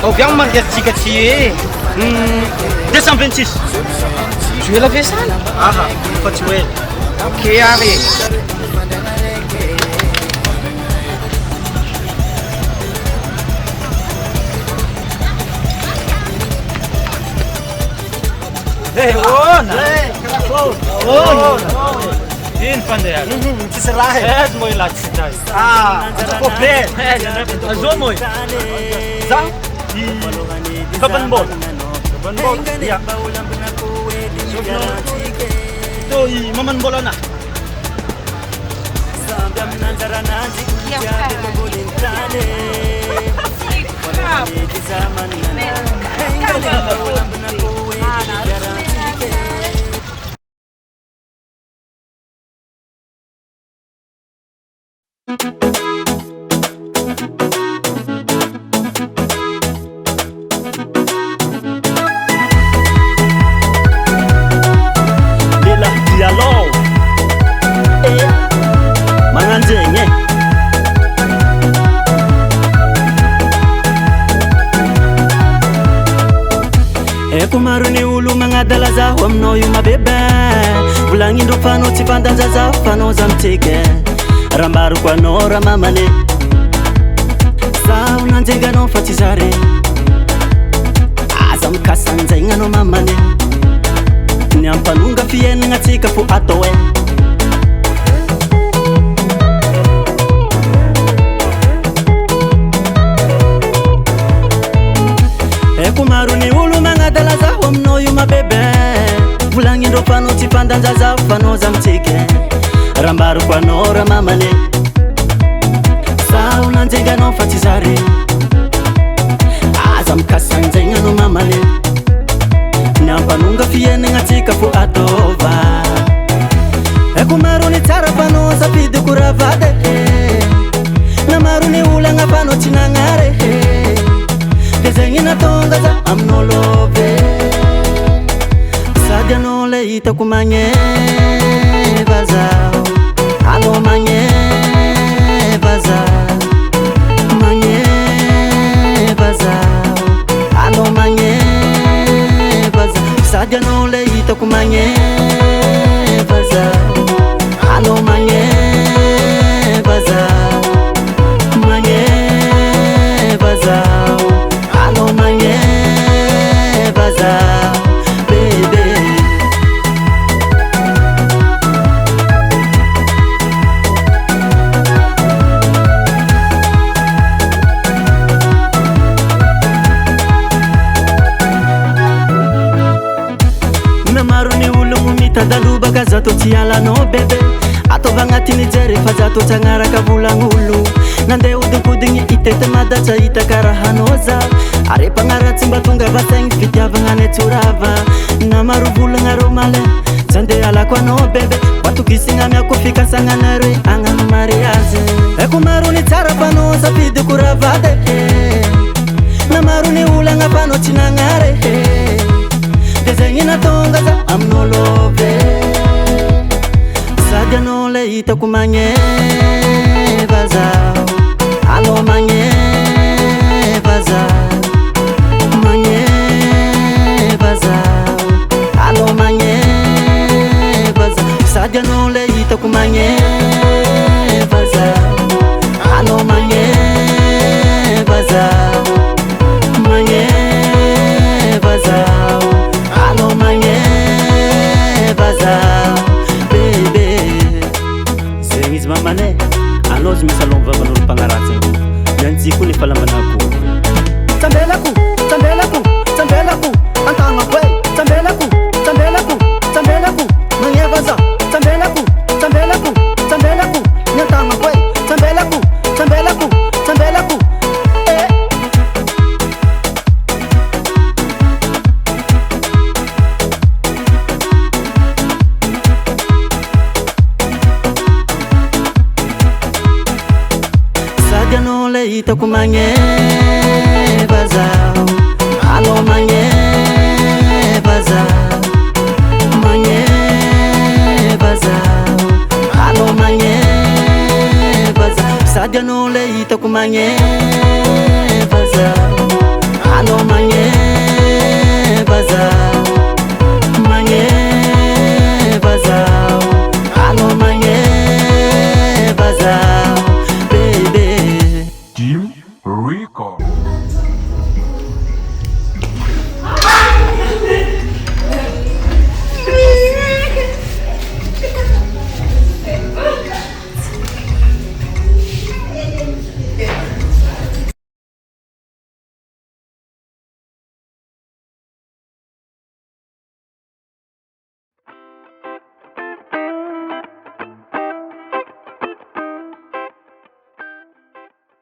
Oviagny mandehatsika ty 226 Joela Vesala. aha fa tsy hoe Ok ary. iny fandeha tsisy raha aiza moa ilatsitay kobe azao moa za kabanimbola ia to i mamanimbola ana Kumaruni ulu mangadala zaho aminao io mabebe Volagnindro fanao tsy fantanja zaho fanao zamitsike Rambaroko anao ramamane Zaho nanjenganao fa tsy zare Aza mikasanjaigna anao mamane Ny ampanonga fiainagna atsika fo atao Kumaruni ulu mangadala zaho aminao io mabebe Volagnindro fanao tsy fantanja zaho fanao zamitsike Rambaroko anao ramamane Zaho nanjenganao fa tsy zare Aza mikasanjaigna anao mamane Ny ampanonga fiainagna atsika fo atova Kumaruni tsara fanao safidy koravade Namaruni olagna fanao tsy nagnare Zegny natonga za aminao love Sady anao le hitako magneva zaho Anao magneva zaho Magneva zaho Anao magneva zaho Sady anao le hitako magneva zaho Anao magneva zaho Magneva zaho Anao magneva zaho bebe Namarony olo mitadalobaka zato tsy alanao bebe Ataova agnatiny jery fa zato tsy agnaraka volagn'olo Nandeha odinkodigny itety madatsa hita karahanao za Are mpagnaratsy mba tonga vasaigny fitiavagna any tsorava Namaro volagna rô male Zande alako anao bebe Batokisigna miako fikasagnanare agnano mariage Kumaroni tsara fanao safidy koravade Namarony olagna fanao tsy nagnare De zegny natonga za aminao love Sady anao le hitako magneva zaho Anao magneva zaho Magneva zaho Anao magneva zaho Sady anao le hitako magneva zaho Anao magneva zaho Magneva zaho Anao magneva zaho bebe Zegny izy mamane Anao zy misy alôny vavan'olo mpagnaratsy Miantsiko ny falambanako Tsambelako, tsambelako, tsambelako Antagnako e, tsambelako, tsambelako, tsambelako Magneva zaho, tsambelako, tsambelako, tsambelako Ny antagnako e, tsambelako, tsambelako, tsambelako Sady anao le hitako magneva zaho Anao magneva zaho Magneva zaho Anao magneva zaho Sady anao le hitako magneva